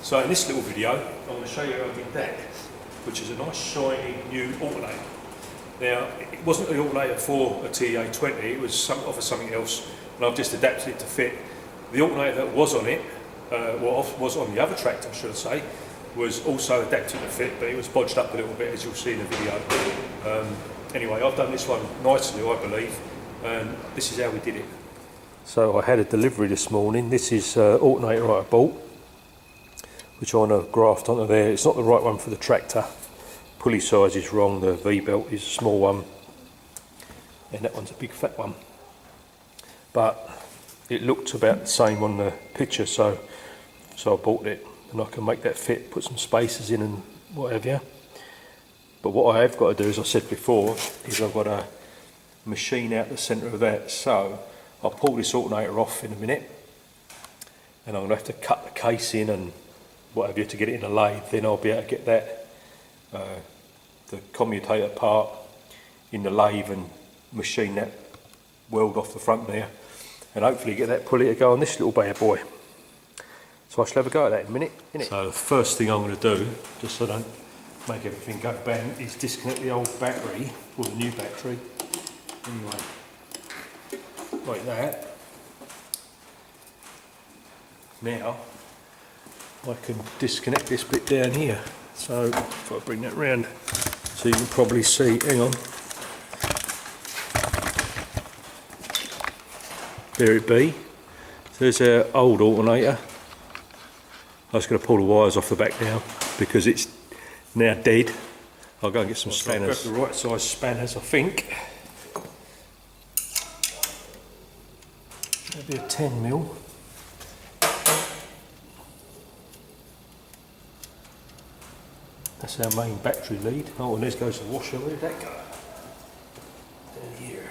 So in this little video, I'm going to show you how I did that, which is a nice shiny new alternator. Now, it wasn't the alternator for a TEA20, it was off of something else, and I've just adapted it to fit. The alternator that was on it, was on the other tractor, should I say, was also adapted to fit, but it was bodged up a little bit, as you'll see in the video. Anyway, I've done this one nicely, I believe, and this is how we did it. So I had a delivery this morning. This is alternator I bought, which I want to graft onto there. It's not the right one for the tractor. Pulley size is wrong, the V-belt is a small one, and that one's a big fat one. But it looked about the same on the picture, so I bought it, and I can make that fit, put some spacers in and what have you. But what I have got to do, as I said before, is I've got to machine out the centre of that. So I'll pull this alternator off in a minute, and I'm going to have to cut the case in and what have you to get it in a lathe. Then I'll be able to get that, the commutator part in the lathe and machine that weld off the front there, and hopefully get that pulley to go on this little bad boy. So I shall have a go at that in a minute, innit? So the first thing I'm going to do, just so I don't make everything go bang, is disconnect the old battery, or the new battery, anyway, like that. Now I can disconnect this bit down here, so if I bring that round so you can probably see, hang on, there it be. So there's our old alternator. I was going to pull the wires off the back now because it's now dead. I'll go and get some spanners. I've got the right size spanners, I think. That'd be a 10mm. That's our main battery lead. Oh, and there goes the washer. Where did that go? Down here.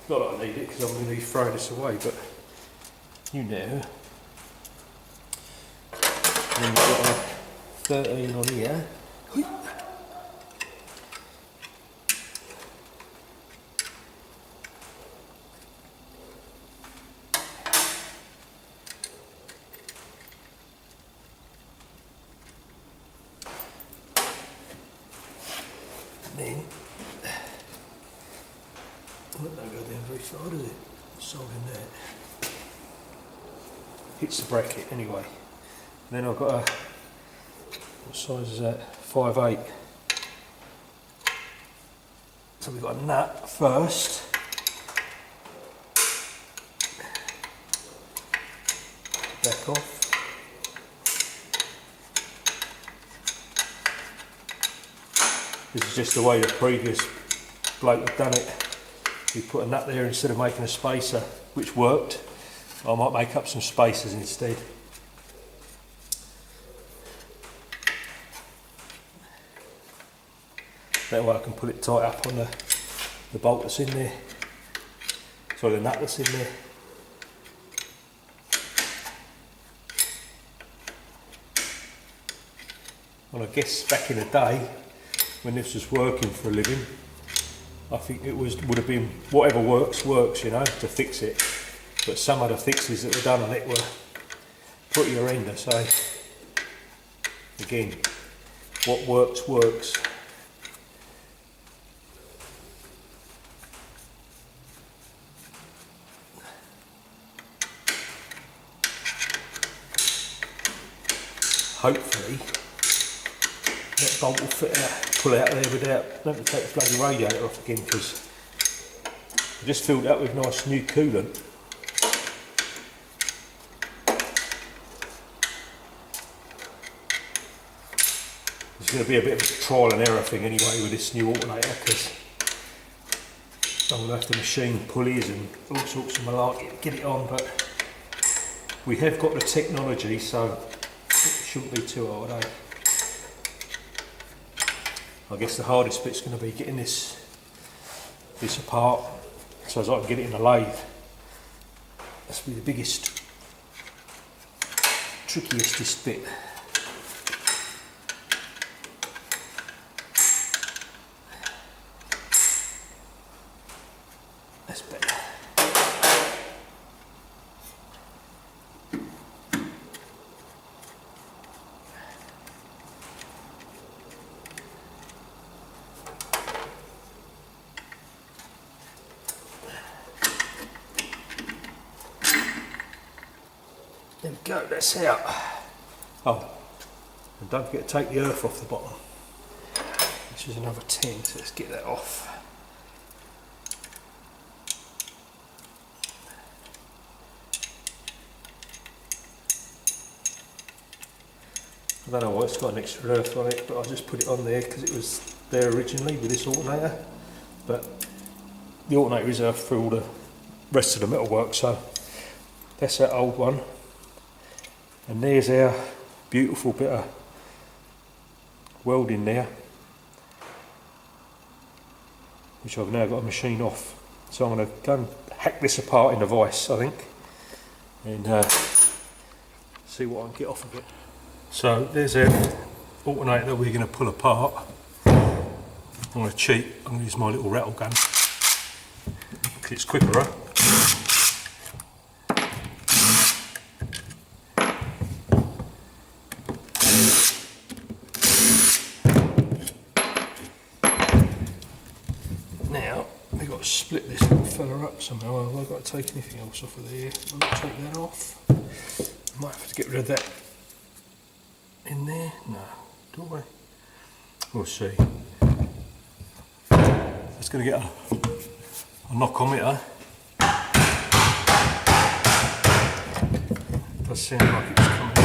Not that I need it because I'm going to throw this away, but you know. And then we've got a 13 on here. Then, that don't go down very far, does it? Soldering that. Hits the bracket anyway. Then I've got a, what size is that? 5/8. So we've got a nut first. Back off. This is just the way the previous bloke had done it. He put a nut there instead of making a spacer, which worked. I might make up some spacers instead. That way I can put it tight up on the bolt that's in there. Sorry, the nut that's in there. Well, I guess back in the day, when this was working for a living, I think it would have been whatever works, you know, to fix it. But some of the fixes that were done on it were pretty horrendous. So again, what works, works. Hopefully that bolt will fit out, pull out there without having to take the bloody radiator off again, because I just filled it up with nice new coolant. It's going to be a bit of a trial and error thing anyway with this new alternator, because I'm going to have to machine pulleys and all sorts of malarkey to get it on, but we have got the technology, so it shouldn't be too hard, eh? I guess the hardest bit's going to be getting this apart so as I can get it in the lathe. That's be the biggest, trickiest bit. That's better. There we go, that's out. Oh, and don't forget to take the earth off the bottom. This is another 10, so let's get that off. I don't know why it's got an extra earth on it, but I just put it on there because it was there originally with this alternator. But the alternator is earth through all the rest of the metalwork, so that's that old one. And there's our beautiful bit of welding there, which I've now got to machine off. So I'm going to go and hack this apart in the vise, I think, and see what I can get off of it. So there's our alternator that we're going to pull apart. I'm going to cheat, I'm going to use my little rattle gun, because it's quicker, right? Now, we've got to split this little fella up somehow. Have I got to take anything else off of there? I'll take that off. I might have to get rid of that in there. No, do I? We'll see. It's going to get a knock on it, eh? It does sound like it's coming out.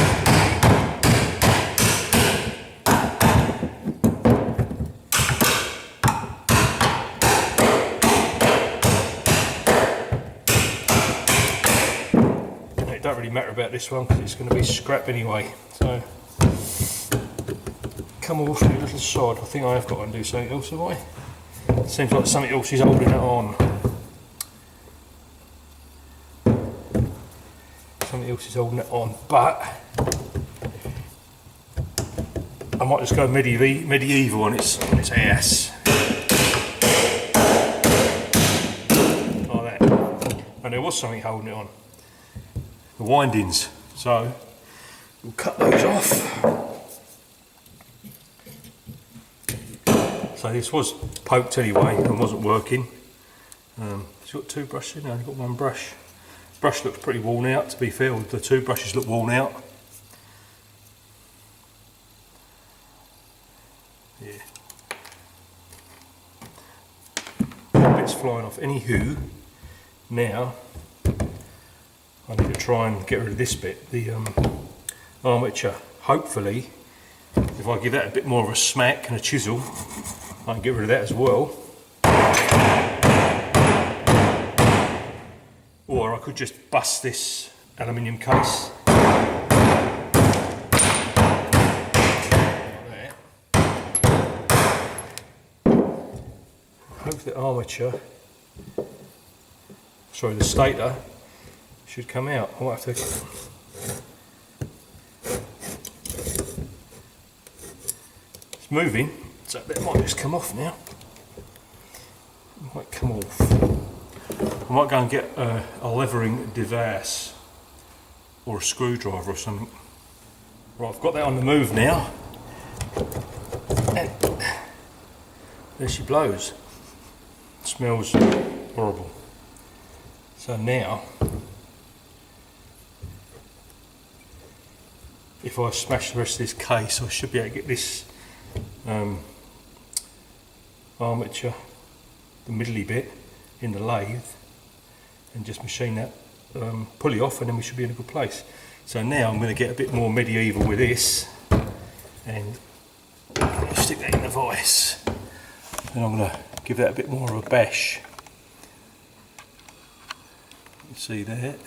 It don't really matter about this one because it's going to be scrap anyway. So come off the little side. I think I have got to undo something else, have I? Seems like something else is holding it on. Something else is holding it on, but I might just go medieval on its ass. Like that. And there was something holding it on. The windings. So we'll cut those off. So this was poked anyway and wasn't working. It's got two brushes in there, I've got one brush. Brush looks pretty worn out, to be fair. The two brushes look worn out. Yeah. Bits flying off. Anywho, now I need to try and get rid of this bit, the armature. Hopefully, if I give that a bit more of a smack and a chisel, I can get rid of that as well. Or I could just bust this aluminium case. Like that. Hope the armature, sorry, the stator should come out. I might have to. It's moving. So that might just come off now. It might come off. I might go and get a levering device or a screwdriver or something. Right, I've got that on the move now. And there she blows. It smells horrible. So now, if I smash the rest of this case, I should be able to get this armature, the middly bit, in the lathe and just machine that pulley off, and then we should be in a good place. So now I'm going to get a bit more medieval with this and stick that in the vise, and I'm going to give that a bit more of a bash. You see that?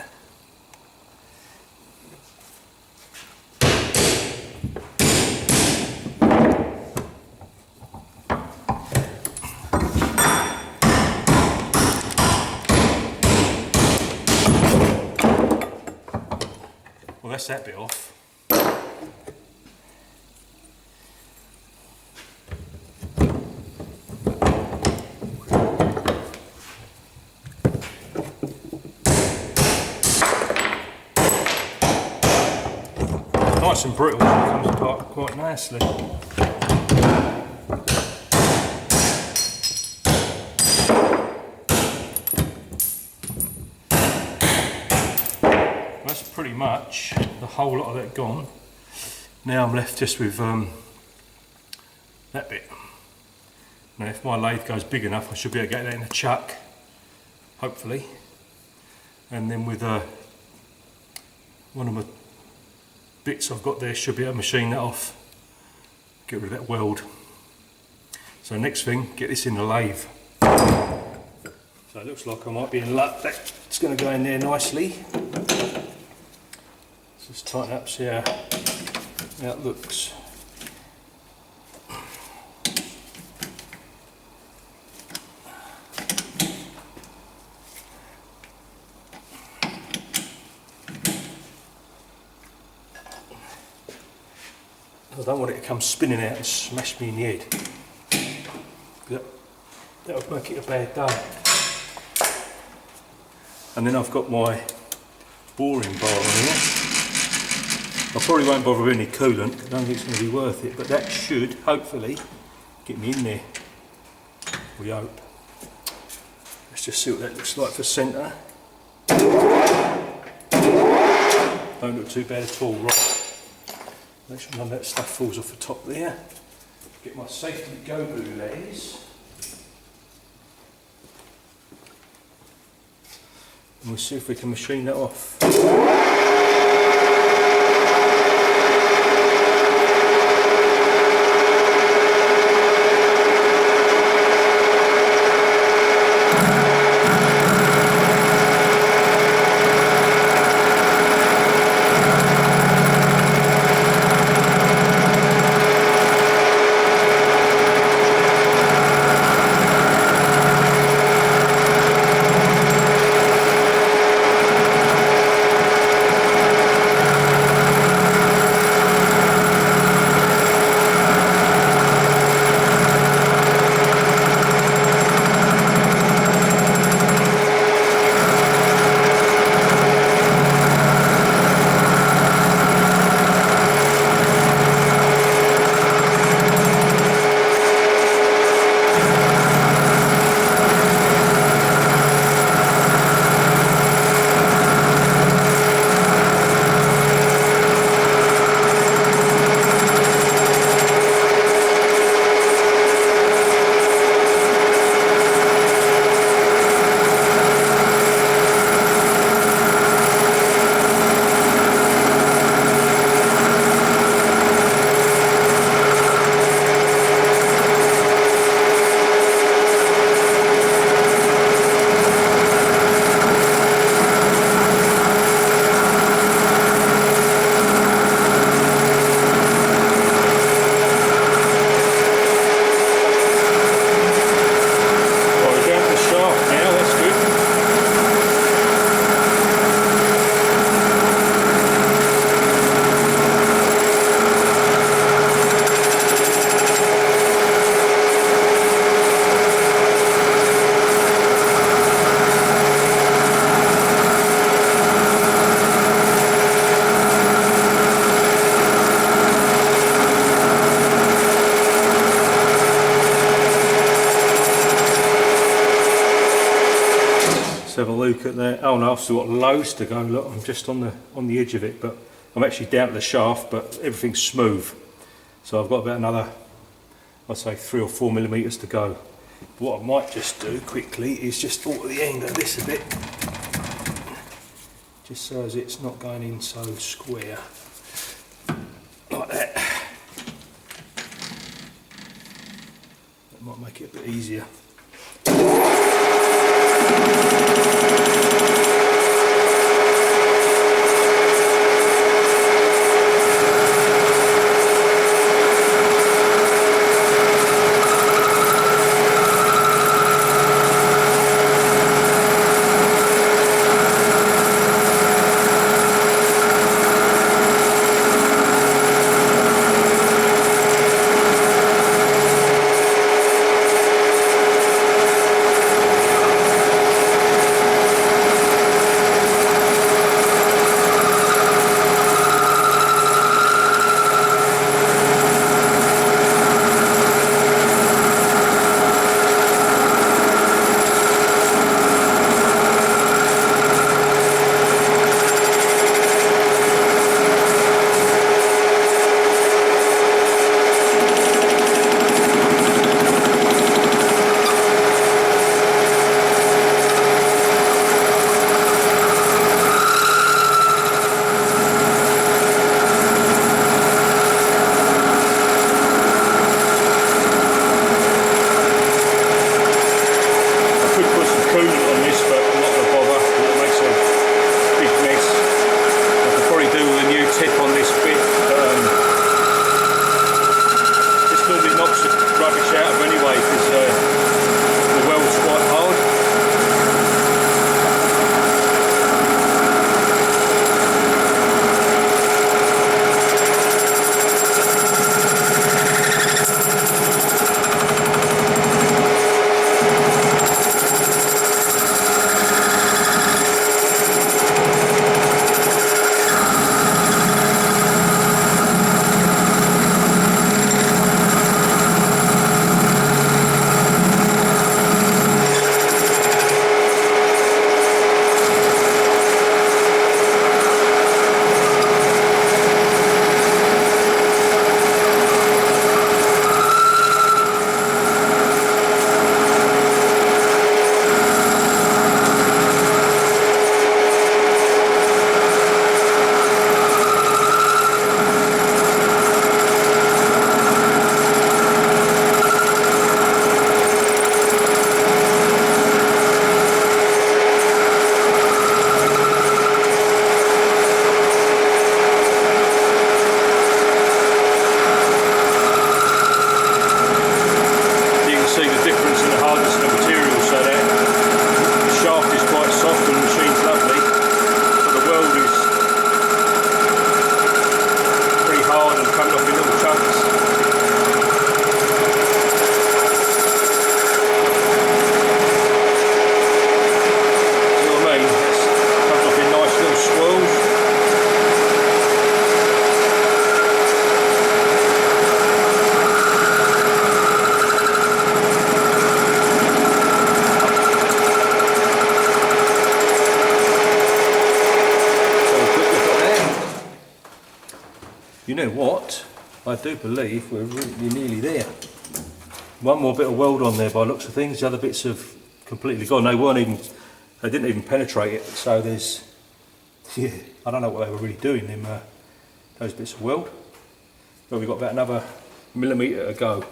Well, that's that bit off. Nice and brittle, it comes apart quite nicely. that's pretty much the whole lot of that gone. Now I'm left just with that bit. Now if my lathe goes big enough, I should be able to get that in a chuck, hopefully. And then with one of my bits I've got there, should be able to machine that off, get rid of that weld. So next thing, get this in the lathe. So it looks like I might be in luck. That's going to go in there nicely. Let's just tighten up, see how it looks. I don't want it to come spinning out and smash me in the head. That would make it a bad day. And then I've got my boring bar on here. I probably won't bother with any coolant, I don't think it's going to be worth it, but that should hopefully get me in there. We hope. Let's just see what that looks like for centre. Don't look too bad at all, right? Make sure none of that stuff falls off the top there. Get my safety go-boo layers. And we'll see if we can machine that off. Let's have a look at that. Oh no, I've still got loads to go. Look, I'm just on the edge of it, but I'm actually down to the shaft, but everything's smooth. So I've got about another, I'd say 3 or 4 millimeters to go. But what I might just do quickly is just alter the angle of this a bit, just so as it's not going in so square, like that. That might make it a bit easier. You know what? I do believe we're really nearly there. One more bit of weld on there by the looks of things. The other bits have completely gone. They didn't even penetrate it. So there's, yeah, I don't know what they were really doing, them those bits of weld. But we've got about another millimetre to go.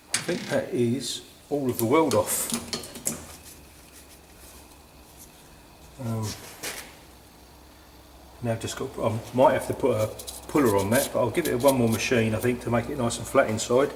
I think that is all of the weld off. Now I've just got, I might have to put a puller on that, but I'll give it one more machine I think to make it nice and flat inside.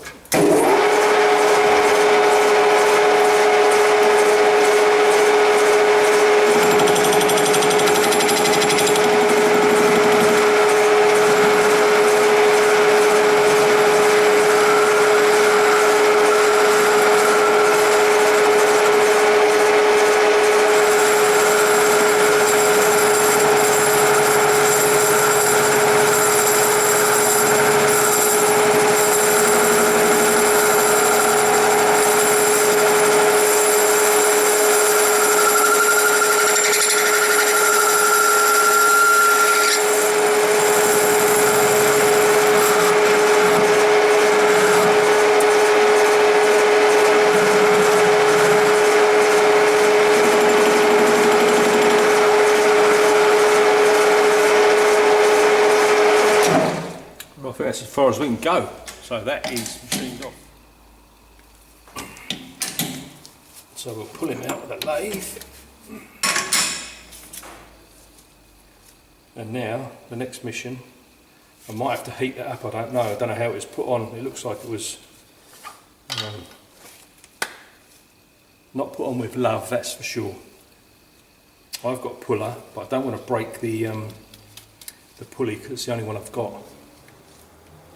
I think that's as far as we can go. So that is machined off. So we'll pull him out of the lathe. And now the next mission, I might have to heat that up, I don't know how it was put on. It looks like it was not put on with love, that's for sure. I've got a puller, but I don't want to break the pulley because it's the only one I've got.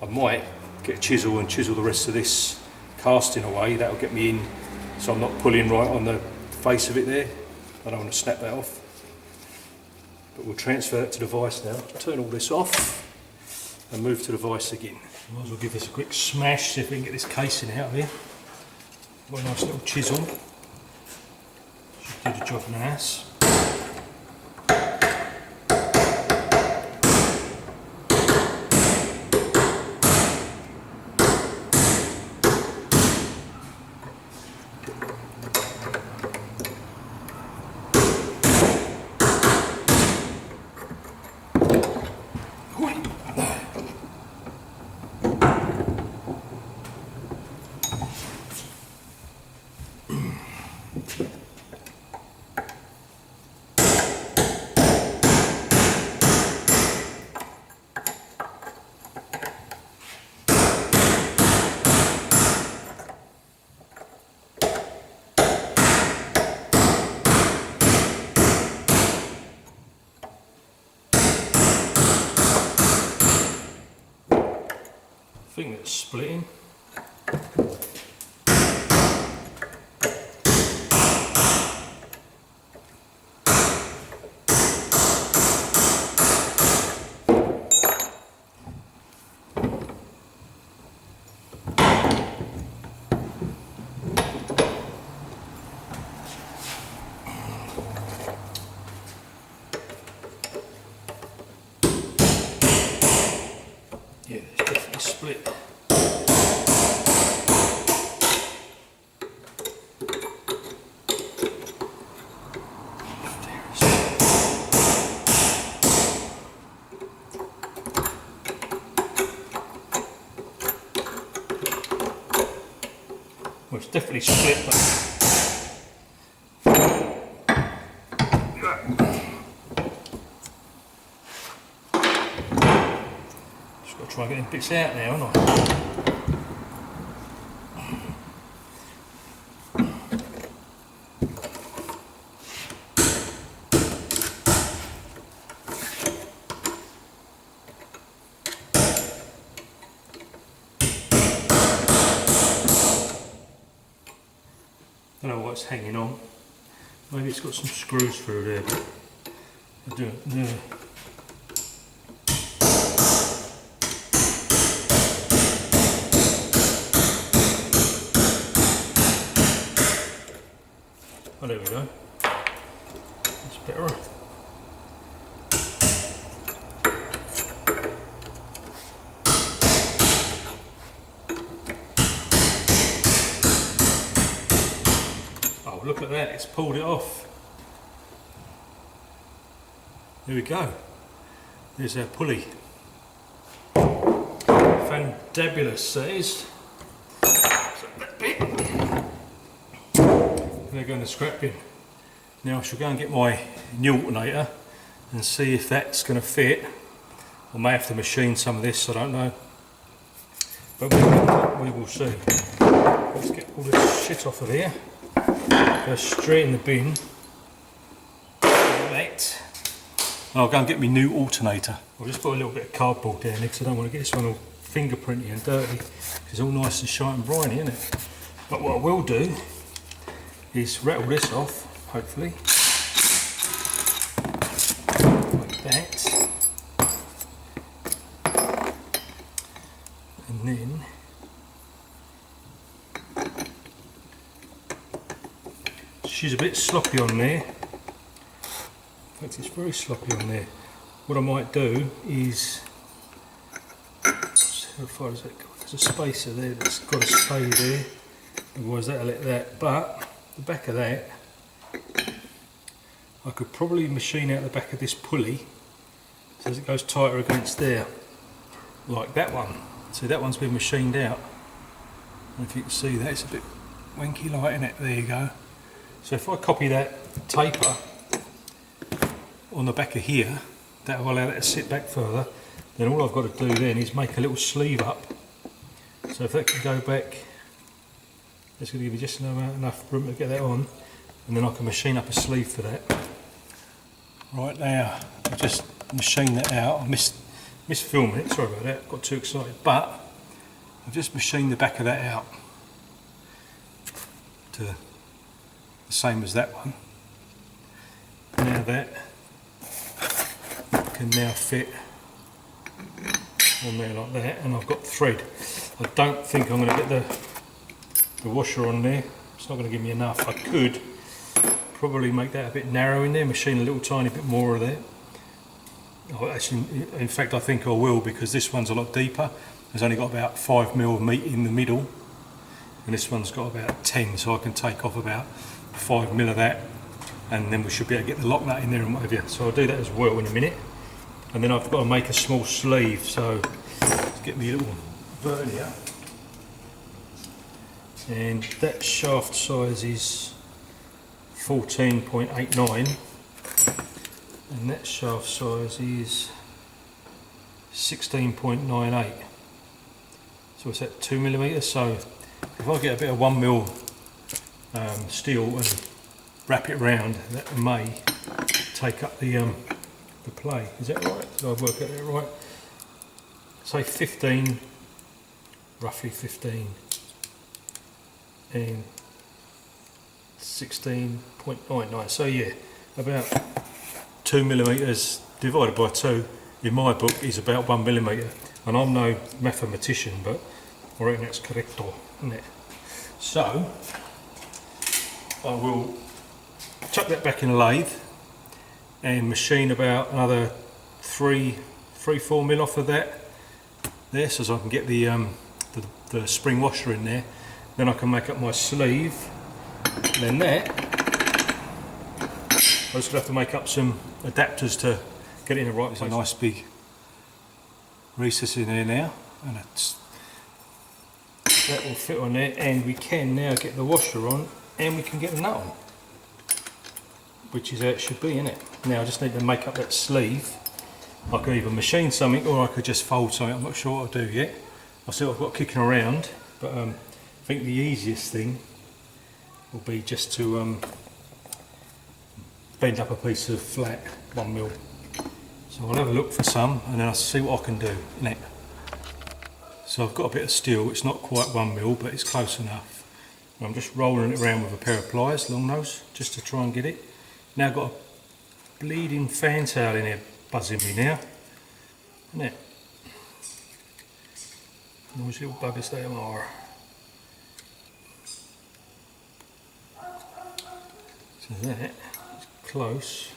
I might get a chisel and chisel the rest of this casting away. That'll get me in so I'm not pulling right on the face of it there. I don't want to snap that off. But we'll transfer that to the vise now. Turn all this off and move to the vise again. Might as well give this a quick smash, see if we can get this casing out of here. Got a nice little chisel. Should do the job nice. I think it's splitting. Yeah, it's definitely split. Well, it's definitely split, but just got to try and get them bits out now, haven't I? it's hanging on. Maybe it's got some screws through there, but I don't know. Oh, there we go. That's better. Oh, look at that, it's pulled it off. There we go. There's our pulley. Fantabulous, that is. So that bit. They're going to scrap bin. Now I shall go and get my new alternator and see if that's going to fit. I may have to machine some of this, I don't know. But we will see. Let's get all this shit off of here. Go straight in the bin. Like that. And I'll go and get my new alternator. I've just put a little bit of cardboard down there because I don't want to get this one all fingerprinty and dirty. It's all nice and shiny and briny, isn't it? But what I will do is rattle this off, hopefully, like that, and then she's a bit sloppy on there. In fact, it's very sloppy on there. What I might do is, how far does that go? There's a spacer there that's got to stay there, otherwise that'll let that, but the back of that, I could probably machine out the back of this pulley so as it goes tighter against there, like that one. See, that one's been machined out. And if you can see that, it's a bit wanky light in it. There you go. So if I copy that taper on the back of here, that will allow it to sit back further. Then all I've got to do then is make a little sleeve up. So if that can go back, it's going to give you just enough room to get that on, and then I can machine up a sleeve for that. Right now, I've just machined that out. I missed filming it, sorry about that, got too excited, but I've just machined the back of that out to the same as that one. Now that can now fit on there like that, and I've got thread. I don't think I'm going to get the washer on there. It's not going to give me enough. I could probably make that a bit narrow in there, machine a little tiny bit more of that. Oh, actually, in fact, I think I will, because this one's a lot deeper. There's only got about 5mm of meat in the middle, and this one's got about 10, so I can take off about 5mm of that, and then we should be able to get the lock nut in there and whatever. So I'll do that as well in a minute. And then I've got to make a small sleeve, so let's get me a little vernier. And that shaft size is 14.89, and that shaft size is 16.98. So it's at 2mm. So if I get a bit of 1mm steel and wrap it round, that may take up the play. Is that right? Did I work out that right? Say 15, roughly 15, and 16.99. So yeah, about 2mm divided by 2 in my book is about 1mm. And I'm no mathematician, but I reckon that's correcto, isn't it? So I will chuck that back in a lathe and machine about another 3-4mm off of that there, so I can get the spring washer in there. Then I can make up my sleeve, and then that I just have to make up some adapters to get it in the right place. A nice big recess in there now, and that will fit on there, and we can now get the washer on, and we can get the nut on, which is how it should be, isn't it? Now I just need to make up that sleeve. I could either machine something, or I could just fold something. I'm not sure what I'll do yet. I'll see what I've got kicking around, but I think the easiest thing will be just to bend up a piece of flat 1mm. So I'll have a look for some, and then I'll see what I can do, innit? So I've got a bit of steel. It's not quite 1mm, but it's close enough. I'm just rolling it around with a pair of pliers, long nose, just to try and get it. Now I've got a bleeding fan tail in here buzzing me now. Isn't it? Those little buggers they are. So that is close.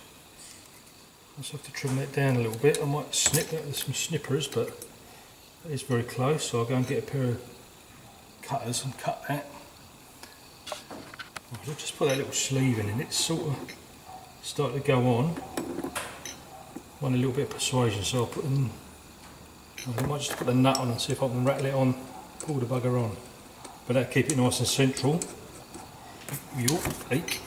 I just have to trim that down a little bit. I might snip that with some snippers, but that is very close, so I'll go and get a pair of cutters and cut that. I'll just put that little sleeve in and it's sort of starting to go on. Want a little bit of persuasion, so I'll put them. I might just put the nut on and see if I can rattle it on, pull the bugger on. But that'll keep it nice and central. Eek.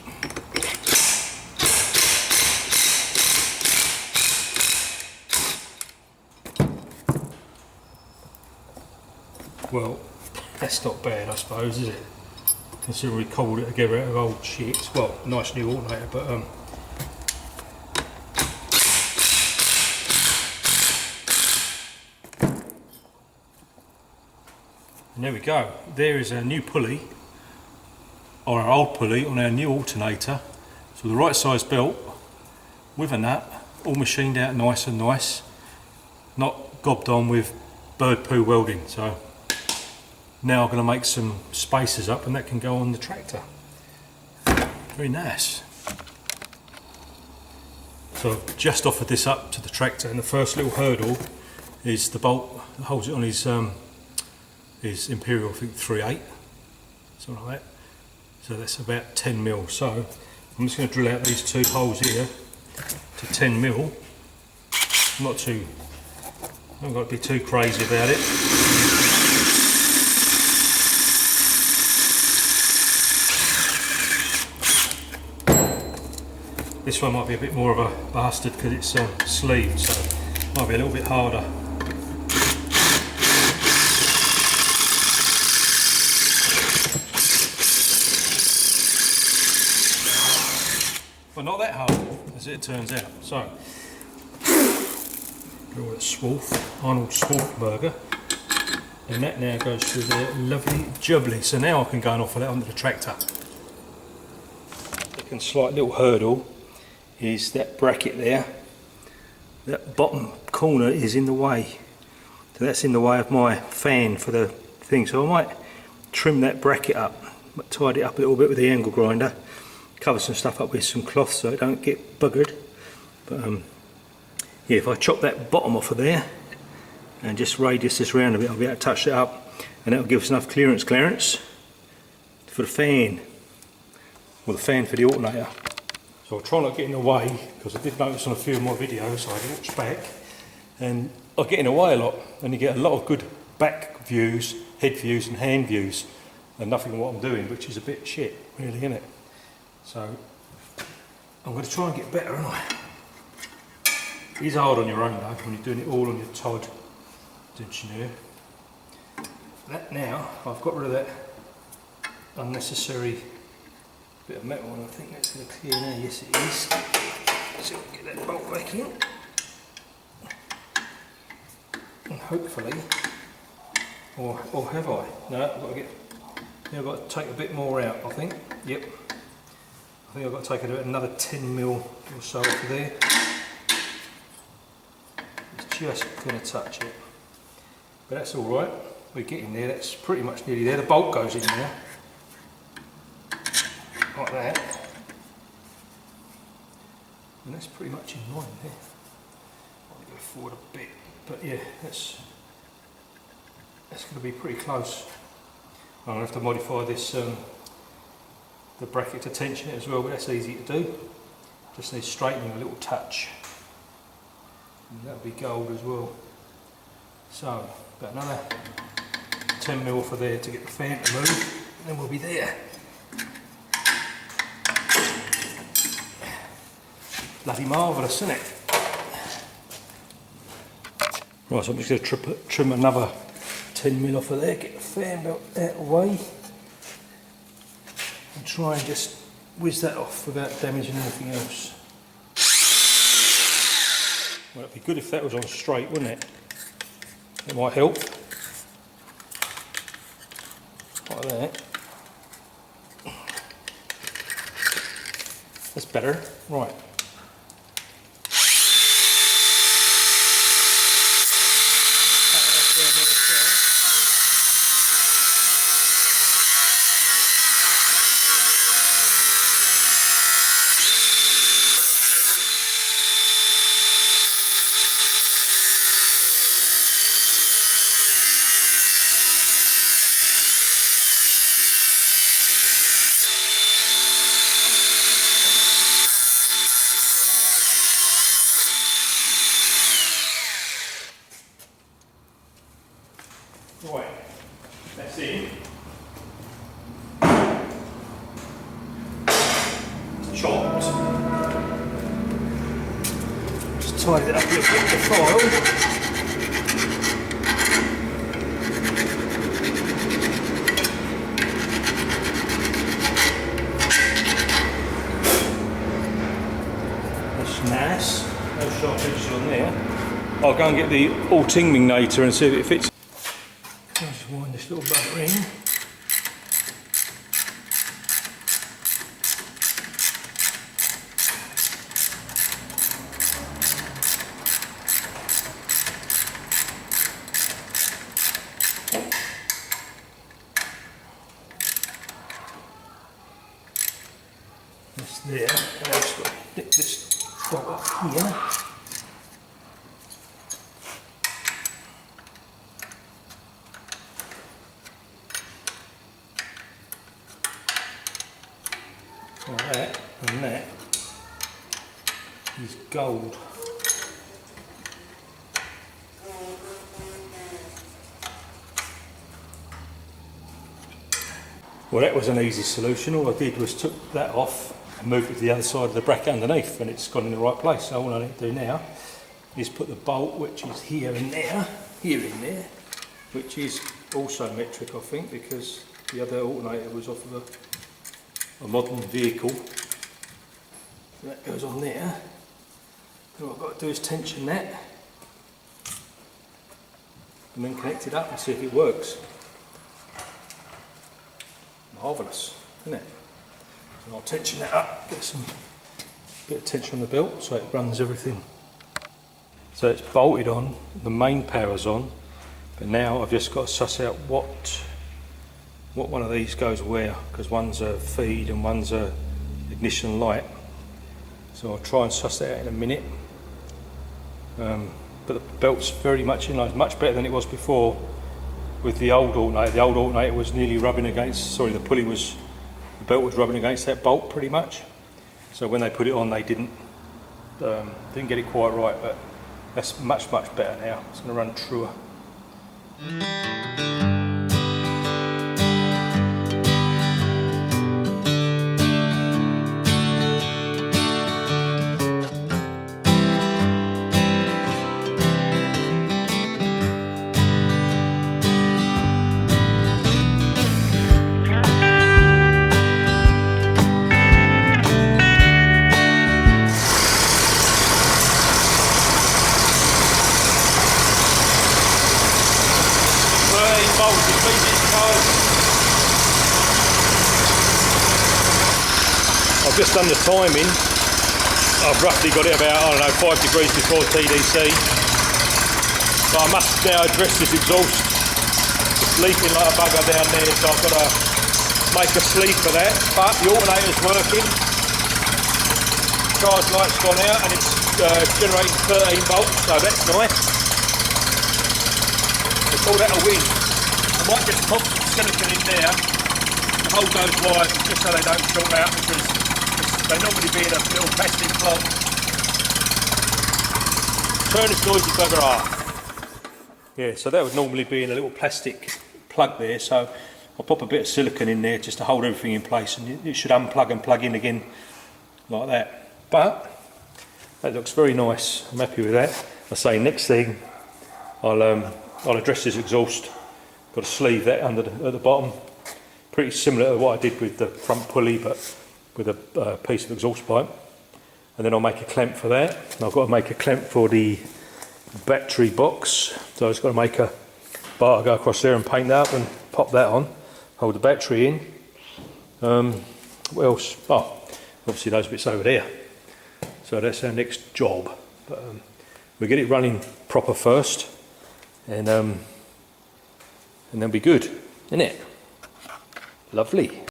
Well, that's not bad, I suppose, is it? Considering we cobbled it together out of old shit. Well, nice new alternator, but and there we go. There is our new pulley, or our old pulley on our new alternator. So the right size belt with a nut, all machined out nice and nice, not gobbed on with bird poo welding. So now I'm going to make some spacers up and that can go on the tractor. Very nice. So I've just offered this up to the tractor, and the first little hurdle is the bolt that holds it on his Imperial, I think 3/8, something like that. So that's about 10 mil. So I'm just going to drill out these two holes here to 10 mil. Not too, I haven't got to be too crazy about it. This one might be a bit more of a bastard because it's sleeved, so it might be a little bit harder. But not that hard, as it turns out. So, all that Swolf, Arnold Schwarzenegger, and that now goes through there, lovely jubbly. So now I can go and offer that onto the tractor. The slight little hurdle is that bracket there. That bottom corner is in the way. So that's in the way of my fan for the thing. So I might trim that bracket up, tidy it up a little bit with the angle grinder, cover some stuff up with some cloth so it don't get buggered. But yeah, if I chop that bottom off of there and just radius this round a bit, I'll be able to touch it up, and that'll give us enough clearance for the fan, or the fan for the alternator. So I'll try not to get in the way, because I did notice on a few of my videos, so I watched back, and I get in the way a lot, and you get a lot of good back views, head views and hand views, and nothing of what I'm doing, which is a bit shit, really, isn't it? So I'm going to try and get better, aren't I? It is hard on your own though, when you're doing it all on your Todd engineer. That now, I've got rid of that unnecessary bit of metal, and I think that's going to clear now. Yes, it is. So we'll get that bolt back in, and hopefully, or have I? No, I've got to take a bit more out. I think. Yep. I think I've got to take another 10 mil or so off of there. It's just going to touch it, but that's all right. We're getting there. That's pretty much nearly there. The bolt goes in now. Like that, and that's pretty much in line there. I'll go forward a bit, but yeah, that's going to be pretty close. I'm going to have to modify this the bracket to tension it as well, but that's easy to do. Just needs straightening a little touch, and that'll be gold as well. So got another 10 mil for there to get the fan to move, and then we'll be there. Bloody marvellous, isn't it? Right, so I'm just going to trim another 10 mil off of there, get the fan belt out of the way, and try and just whiz that off without damaging anything else. Well, it'd be good if that was on straight, wouldn't it? It might help. Like that. better. Right. Right, that's in. Chopped. Just tidy it up a little bit with the file. That's nice. No sharp edges on there. I'll go and get the Alternator and see if it fits. Just wind this little bugger in. That's there. I've just got to dip this bolt up here. Like that, and that is gold. Well, that was an easy solution. All I did was took that off and moved it to the other side of the bracket underneath, and it's gone in the right place. So all I need to do now is put the bolt, which is here and there, which is also metric, I think, because the other alternator was off of a modern vehicle. So that goes on there. And what I've got to do is tension that and then connect it up and see if it works. Marvellous, isn't it? And I'll tension that up, get some bit of tension on the belt so it runs everything. So it's bolted on, the main power's on, but now I've just got to suss out what one of these goes where, because one's a feed and one's a ignition light. So I'll try and suss that out in a minute. But the belt's very much in line, it's much better than it was before with the old alternator. The old alternator was nearly rubbing against, the belt was rubbing against that bolt pretty much. So when they put it on, they didn't get it quite right, but that's much better now. It's going to run truer. I've just done the timing. I've roughly got it about, I don't know, 5 degrees before TDC. But I must now address this exhaust. It's leaking like a bugger down there, so I've got to make a sleeve for that. But the alternator's working. Charge light's gone out and it's generating 13 volts, so that's nice. Let's call that a win. I might just pop some silicone in there to hold those wires just so they don't short out, because they normally be in a little plastic block. Turn this noisy bugger off. Yeah, so that would normally be in a little plastic plug there, so I'll pop a bit of silicone in there just to hold everything in place, and it should unplug and plug in again like that. But that looks very nice. I'm happy with that. I say next thing I'll address this exhaust. Got a sleeve that at the bottom, pretty similar to what I did with the front pulley, but with a piece of exhaust pipe. And then I'll make a clamp for that. And I've got to make a clamp for the battery box. So I've just got to make a bar, go across there and paint that up and pop that on, hold the battery in. What else? Oh, obviously those bits over there. So that's our next job. But we'll get it running proper first, and then be good, isn't it? Lovely.